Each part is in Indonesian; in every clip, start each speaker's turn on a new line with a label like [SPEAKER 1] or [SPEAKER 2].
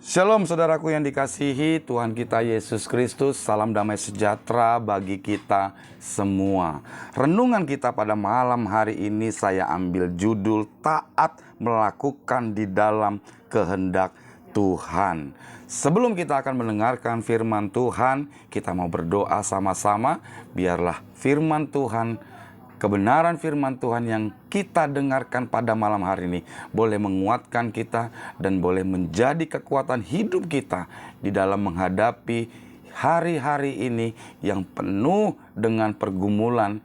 [SPEAKER 1] Shalom saudaraku yang dikasihi Tuhan kita Yesus Kristus. Salam damai sejahtera bagi kita semua. Renungan kita pada malam hari ini saya ambil judul taat melakukan di dalam kehendak Tuhan. Sebelum kita akan mendengarkan firman Tuhan, kita mau berdoa sama-sama. Biarlah firman Tuhan, kebenaran firman Tuhan yang kita dengarkan pada malam hari ini boleh menguatkan kita dan boleh menjadi kekuatan hidup kita di dalam menghadapi hari-hari ini yang penuh dengan pergumulan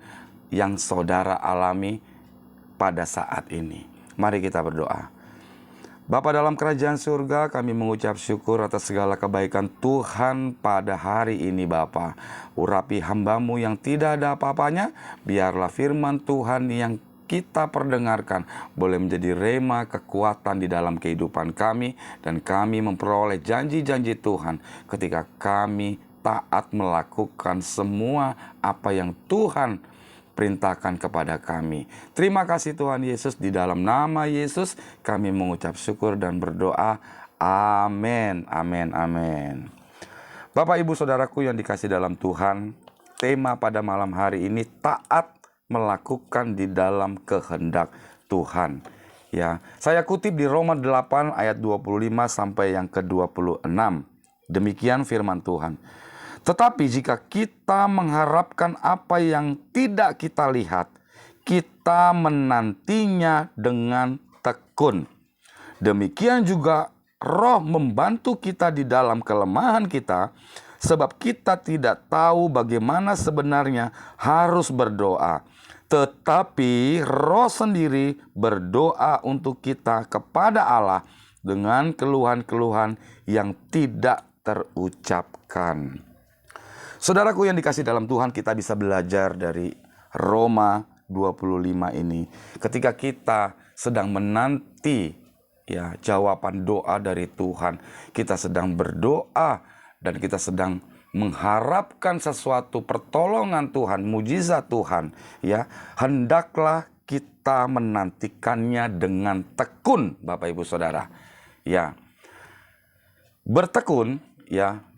[SPEAKER 1] yang saudara alami pada saat ini. Mari kita berdoa. Bapa dalam kerajaan surga, kami mengucap syukur atas segala kebaikan Tuhan pada hari ini Bapa. Urapi hamba-Mu yang tidak ada apa-apanya, biarlah firman Tuhan yang kita perdengarkan boleh menjadi rema kekuatan di dalam kehidupan kami, dan kami memperoleh janji-janji Tuhan ketika kami taat melakukan semua apa yang Tuhan perintahkan kepada kami. Terima kasih Tuhan Yesus, di dalam nama Yesus kami mengucap syukur dan berdoa. Amin, amin, amin. Bapak Ibu Saudaraku yang dikasih dalam Tuhan, tema pada malam hari ini taat melakukan di dalam kehendak Tuhan. Ya, saya kutip di Roma 8 ayat 25 sampai yang ke-26. Demikian firman Tuhan. Tetapi jika kita mengharapkan apa yang tidak kita lihat, kita menantinya dengan tekun. Demikian juga Roh membantu kita di dalam kelemahan kita, sebab kita tidak tahu bagaimana sebenarnya harus berdoa. Tetapi Roh sendiri berdoa untuk kita kepada Allah dengan keluhan-keluhan yang tidak terucapkan. Saudaraku yang dikasih dalam Tuhan, kita bisa belajar dari Roma 25 ini. Ketika kita sedang menanti jawaban doa dari Tuhan, kita sedang berdoa dan kita sedang mengharapkan sesuatu pertolongan Tuhan, mujizat Tuhan, hendaklah kita menantikannya dengan tekun, Bapak Ibu Saudara. Bertekun,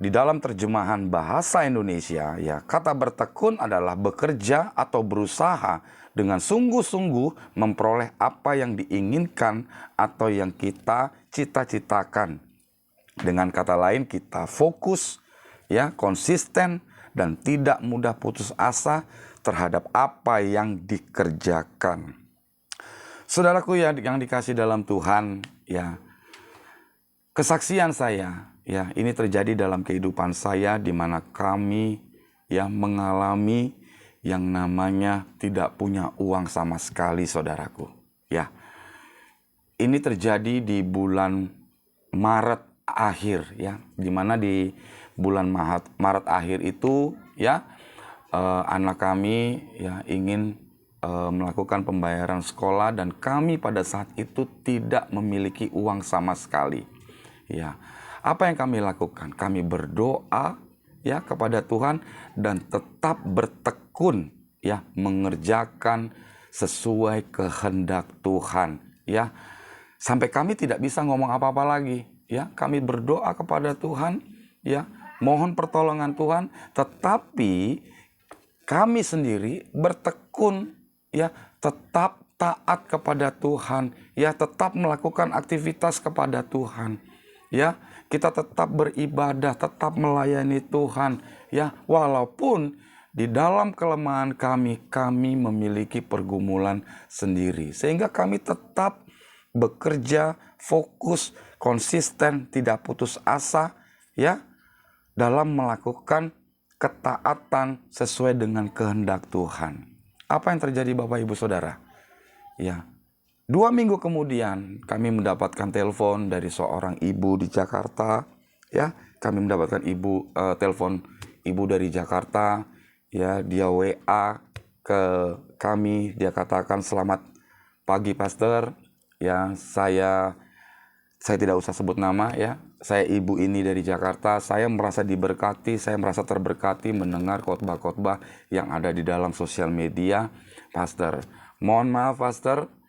[SPEAKER 1] di dalam terjemahan bahasa Indonesia, kata bertekun adalah bekerja atau berusaha dengan sungguh-sungguh memperoleh apa yang diinginkan atau yang kita cita-citakan. Dengan kata lain, kita fokus, konsisten dan tidak mudah putus asa terhadap apa yang dikerjakan. Saudaraku yang dikasih dalam Tuhan, kesaksian saya, ini terjadi dalam kehidupan saya, di mana kami mengalami yang namanya tidak punya uang sama sekali, saudaraku. Ini terjadi di bulan Maret akhir, di mana di bulan Maret akhir itu, anak kami ingin melakukan pembayaran sekolah, dan kami pada saat itu tidak memiliki uang sama sekali. Apa yang kami lakukan? Kami berdoa kepada Tuhan dan tetap bertekun mengerjakan sesuai kehendak Tuhan. Sampai kami tidak bisa ngomong apa-apa lagi. Kami berdoa kepada Tuhan, mohon pertolongan Tuhan, tetapi kami sendiri bertekun, tetap taat kepada Tuhan, tetap melakukan aktivitas kepada Tuhan. Kita tetap beribadah, tetap melayani Tuhan, walaupun di dalam kelemahan kami memiliki pergumulan sendiri, sehingga kami tetap bekerja, fokus, konsisten, tidak putus asa, dalam melakukan ketaatan sesuai dengan kehendak Tuhan. Apa yang terjadi, Bapak Ibu Saudara? 2 minggu kemudian kami mendapatkan telepon dari seorang ibu di Jakarta. Kami mendapatkan telepon ibu dari Jakarta. Dia WA ke kami. Dia katakan, "Selamat pagi, Pastor. Saya tidak usah sebut nama, Saya ibu ini dari Jakarta. Saya merasa diberkati, saya merasa terberkati mendengar khotbah-khotbah yang ada di dalam sosial media, Pastor. Mohon maaf, Pastor.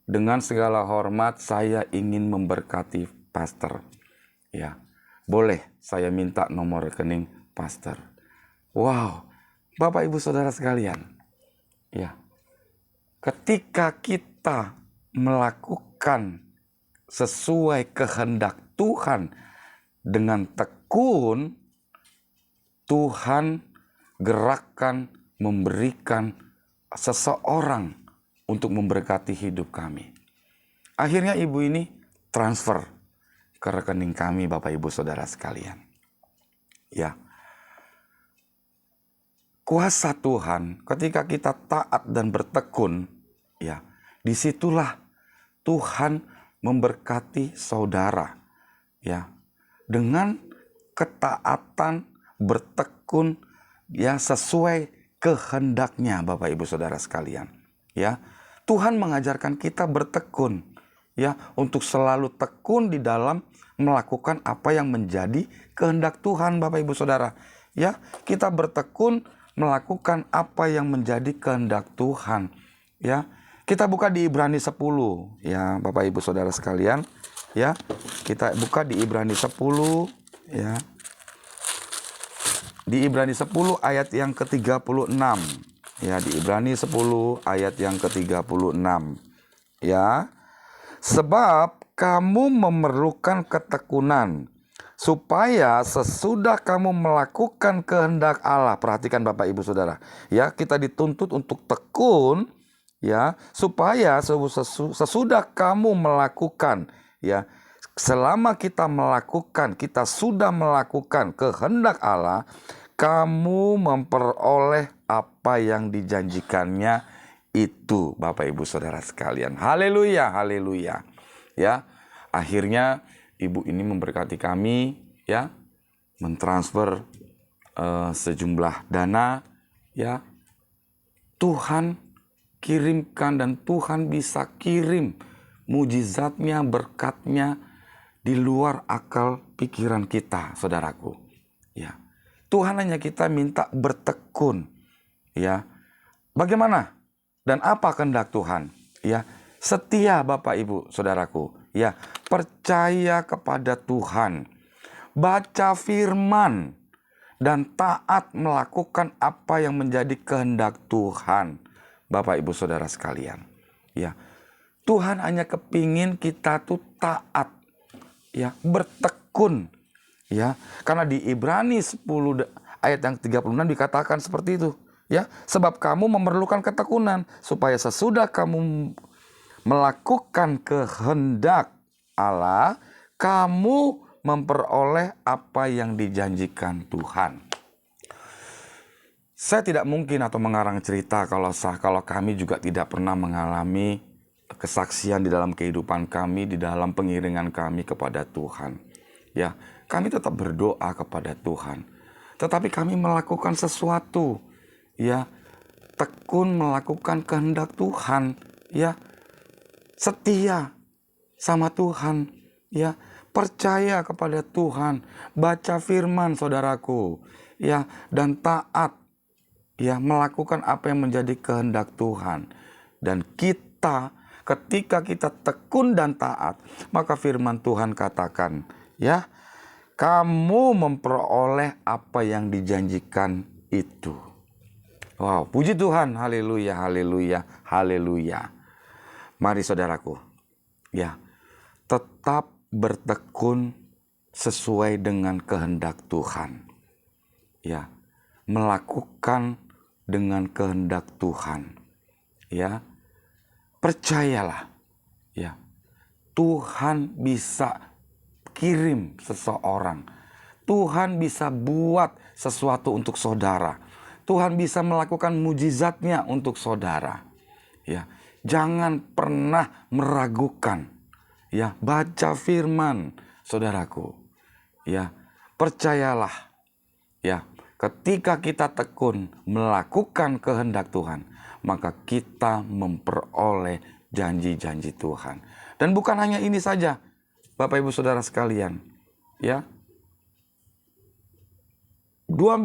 [SPEAKER 1] Dengan segala hormat saya ingin memberkati Pastor. Ya, boleh saya minta nomor rekening pastor. Wow, Bapak Ibu Saudara sekalian, ya, ketika kita melakukan sesuai kehendak Tuhan dengan tekun, Tuhan gerakkan, memberikan seseorang untuk memberkati hidup kami. Akhirnya ibu ini transfer ke rekening kami, Bapak Ibu Saudara sekalian. Ya, kuasa Tuhan ketika kita taat dan bertekun, ya, disitulah Tuhan memberkati saudara, ya, dengan ketaatan, bertekun, ya, sesuai kehendaknya, Bapak Ibu Saudara sekalian. Ya, Tuhan mengajarkan kita bertekun, ya, untuk selalu tekun di dalam melakukan apa yang menjadi kehendak Tuhan, Bapak Ibu Saudara. Ya, kita bertekun melakukan apa yang menjadi kehendak Tuhan. Ya, kita buka di Ibrani 10, ya, Bapak Ibu Saudara sekalian. Ya, kita buka di Ibrani 10, ya. Di Ibrani 10 ayat yang ke-36. Ya, di Ibrani 10 ayat yang ke-36. Ya. Sebab kamu memerlukan ketekunan, supaya sesudah kamu melakukan kehendak Allah. Perhatikan Bapak Ibu Saudara. Ya, kita dituntut untuk tekun, ya, supaya sesudah kamu melakukan, ya, selama kita sudah melakukan kehendak Allah, kamu memperoleh apa yang dijanjikannya itu, Bapak Ibu Saudara sekalian. Haleluya, haleluya. Ya, akhirnya ibu ini memberkati kami, ya, mentransfer sejumlah dana, ya. Tuhan kirimkan dan Tuhan bisa kirim mujizatnya, berkatnya di luar akal pikiran kita, saudaraku. Ya, Tuhan hanya kita minta bertekun, ya. Bagaimana dan apa kehendak Tuhan? Ya, setia Bapak Ibu Saudaraku. Ya, percaya kepada Tuhan, baca firman, dan taat melakukan apa yang menjadi kehendak Tuhan, Bapak Ibu Saudara sekalian. Ya, Tuhan hanya kepingin kita tuh taat, ya, bertekun, ya. Karena di Ibrani 10 ayat yang 36 dikatakan seperti itu, ya. Sebab kamu memerlukan ketekunan, supaya sesudah kamu melakukan kehendak Allah, kamu memperoleh apa yang dijanjikan Tuhan. Saya tidak mungkin atau mengarang cerita kalau kami juga tidak pernah mengalami kesaksian di dalam kehidupan kami, di dalam pengiringan kami kepada Tuhan. Ya, kami tetap berdoa kepada Tuhan. Tetapi kami melakukan sesuatu, ya, tekun melakukan kehendak Tuhan, ya, setia sama Tuhan, ya, percaya kepada Tuhan, baca firman saudaraku, ya, dan taat, ya, melakukan apa yang menjadi kehendak Tuhan. Dan ketika kita tekun dan taat, maka firman Tuhan katakan, ya, kamu memperoleh apa yang dijanjikan itu. Wow, puji Tuhan, haleluya, haleluya, haleluya. Mari saudaraku, ya, tetap bertekun sesuai dengan kehendak Tuhan. Ya, melakukan dengan kehendak Tuhan. Ya, percayalah, ya, Tuhan bisa kirim seseorang. Tuhan bisa buat sesuatu untuk saudara. Tuhan bisa melakukan mujizatnya untuk saudara. Ya, jangan pernah meragukan. Ya, baca firman, saudaraku. Ya, percayalah. Ya, ketika kita tekun melakukan kehendak Tuhan, maka kita memperoleh janji-janji Tuhan. Dan bukan hanya ini saja, Bapak Ibu Saudara sekalian. Ya, 2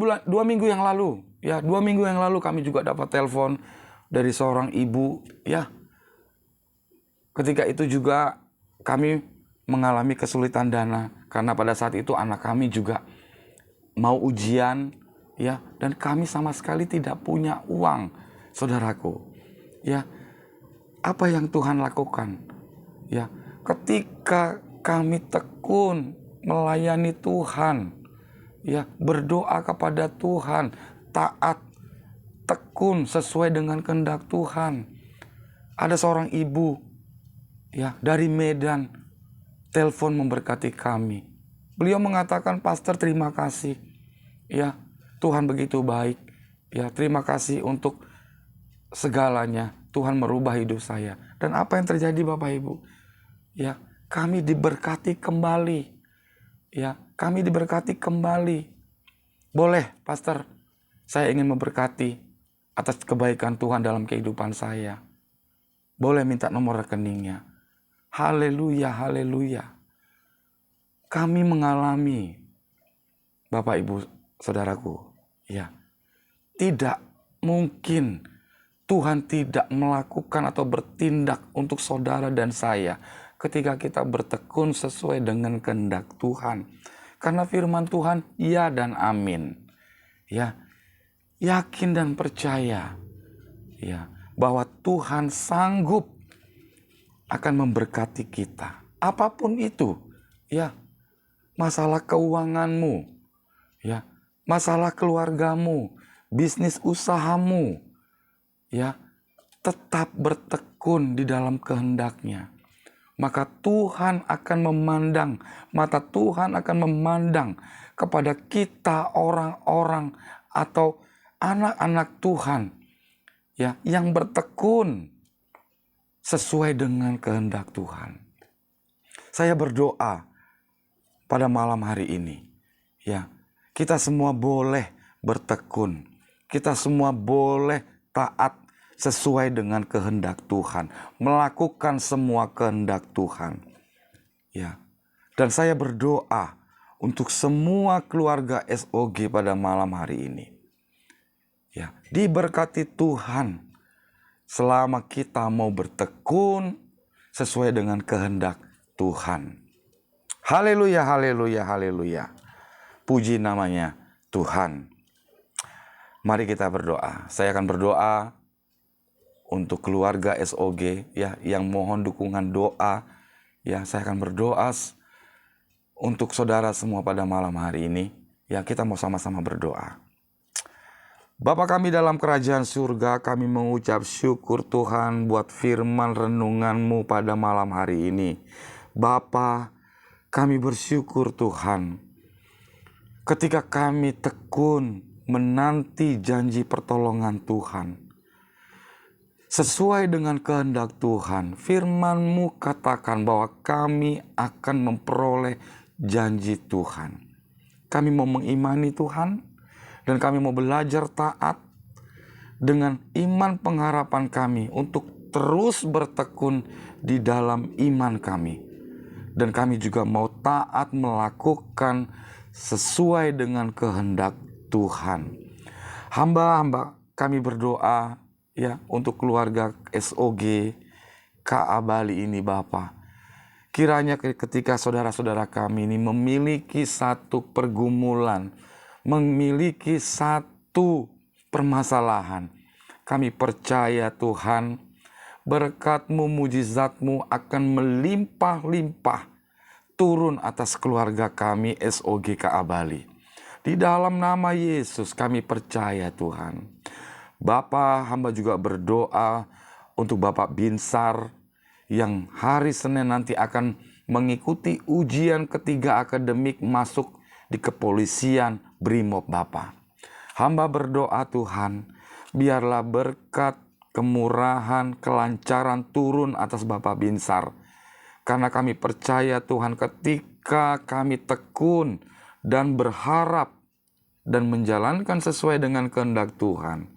[SPEAKER 1] minggu yang lalu, ya, 2 minggu yang lalu kami juga dapat telepon dari seorang ibu, ya. Ketika itu juga kami mengalami kesulitan dana. Karena pada saat itu anak kami juga mau ujian, ya, dan kami sama sekali tidak punya uang, saudaraku. Ya, apa yang Tuhan lakukan? Ya, ketika kami tekun melayani Tuhan, ya, berdoa kepada Tuhan, taat, tekun sesuai dengan kehendak Tuhan. Ada seorang ibu, ya, dari Medan telepon memberkati kami. Beliau mengatakan, "Pastor, terima kasih. Ya, Tuhan begitu baik. Ya, terima kasih untuk segalanya. Tuhan merubah hidup saya." Dan apa yang terjadi, Bapak Ibu? Ya, kami diberkati kembali. Ya, kami diberkati kembali. Boleh, Pastor, saya ingin memberkati atas kebaikan Tuhan dalam kehidupan saya. Boleh minta nomor rekeningnya. Haleluya, haleluya. Kami mengalami, Bapak Ibu Saudaraku, ya, tidak mungkin Tuhan tidak melakukan atau bertindak untuk saudara dan saya ketika kita bertekun sesuai dengan kehendak Tuhan. Karena firman Tuhan ya dan amin. Ya, yakin dan percaya, ya, bahwa Tuhan sanggup akan memberkati kita. Apapun itu, ya, masalah keuanganmu, ya, masalah keluargamu, bisnis usahamu, ya, tetap bertekun di dalam kehendaknya. Maka Tuhan akan memandang, mata Tuhan akan memandang kepada kita orang-orang atau anak-anak Tuhan, ya, yang bertekun sesuai dengan kehendak Tuhan. Saya berdoa pada malam hari ini, ya, kita semua boleh bertekun, kita semua boleh taat sesuai dengan kehendak Tuhan, melakukan semua kehendak Tuhan. Ya. Dan saya berdoa untuk semua keluarga SOG pada malam hari ini. Ya, diberkati Tuhan selama kita mau bertekun sesuai dengan kehendak Tuhan. Haleluya, haleluya, haleluya. Puji namanya Tuhan. Mari kita berdoa. Saya akan berdoa untuk keluarga SOG, ya, yang mohon dukungan doa. Ya, saya akan berdoa untuk saudara semua pada malam hari ini. Ya, kita mau sama-sama berdoa. Bapa kami dalam kerajaan surga, kami mengucap syukur Tuhan buat firman renungan-Mu pada malam hari ini. Bapa, kami bersyukur Tuhan, ketika kami tekun menanti janji pertolongan Tuhan. Sesuai dengan kehendak Tuhan, firman-Mu katakan bahwa kami akan memperoleh janji Tuhan. Kami mau mengimani Tuhan, dan kami mau belajar taat dengan iman pengharapan kami untuk terus bertekun di dalam iman kami. Dan kami juga mau taat melakukan sesuai dengan kehendak Tuhan. Hamba-hamba kami berdoa, ya, untuk keluarga SOG KA Bali ini, Bapa. Kiranya ketika saudara-saudara kami ini memiliki satu pergumulan, memiliki satu permasalahan, kami percaya Tuhan, berkat-Mu, mujizat-Mu akan melimpah-limpah turun atas keluarga kami SOG KA Bali. Di dalam nama Yesus kami percaya Tuhan. Bapa, hamba juga berdoa untuk Bapak Binsar yang hari Senin nanti akan mengikuti ujian ketiga akademik masuk di kepolisian Brimob, Bapa. Hamba berdoa Tuhan, biarlah berkat, kemurahan, kelancaran turun atas Bapak Binsar. Karena kami percaya Tuhan, ketika kami tekun dan berharap dan menjalankan sesuai dengan kehendak Tuhan,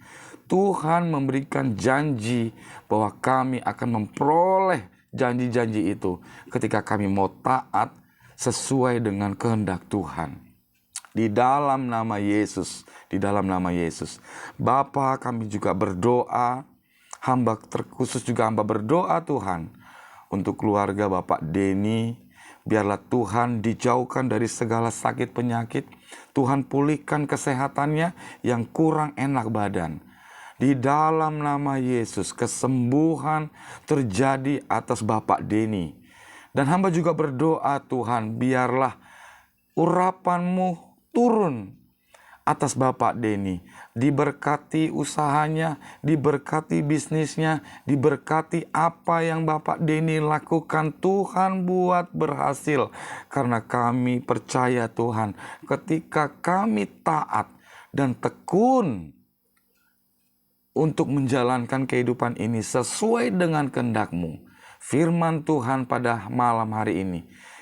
[SPEAKER 1] Tuhan memberikan janji bahwa kami akan memperoleh janji-janji itu ketika kami mau taat sesuai dengan kehendak Tuhan. Di dalam nama Yesus, di dalam nama Yesus. Bapa, kami juga berdoa, terkhusus juga hamba berdoa Tuhan, untuk keluarga Bapak Denny, Biarlah Tuhan dijauhkan dari segala sakit penyakit. Tuhan pulihkan kesehatannya yang kurang enak badan. Di dalam nama Yesus, kesembuhan terjadi atas Bapak Denny. Dan hamba juga berdoa, Tuhan, biarlah urapan-Mu turun atas Bapak Denny. Diberkati usahanya, diberkati bisnisnya, diberkati apa yang Bapak Denny lakukan. Tuhan buat berhasil. Karena kami percaya, Tuhan, ketika kami taat dan tekun untuk menjalankan kehidupan ini sesuai dengan kehendak-Mu, firman Tuhan pada malam hari ini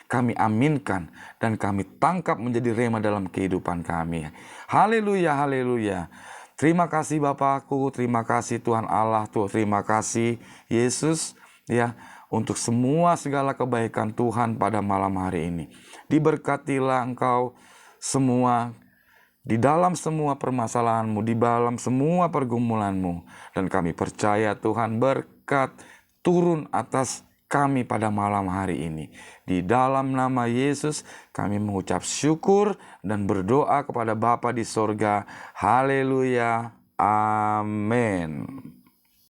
[SPEAKER 1] kami aminkan dan kami tangkap menjadi rema dalam kehidupan kami. Haleluya, haleluya. Terima kasih Bapakku, terima kasih Tuhan Allah, terima kasih Yesus ya, untuk semua segala kebaikan Tuhan pada malam hari ini. Diberkatilah Engkau semua di dalam semua permasalahanmu, di dalam semua pergumulanmu. Dan kami percaya Tuhan berkat turun atas kami pada malam hari ini. Di dalam nama Yesus kami mengucap syukur dan berdoa kepada Bapa di sorga. Haleluya. Amin.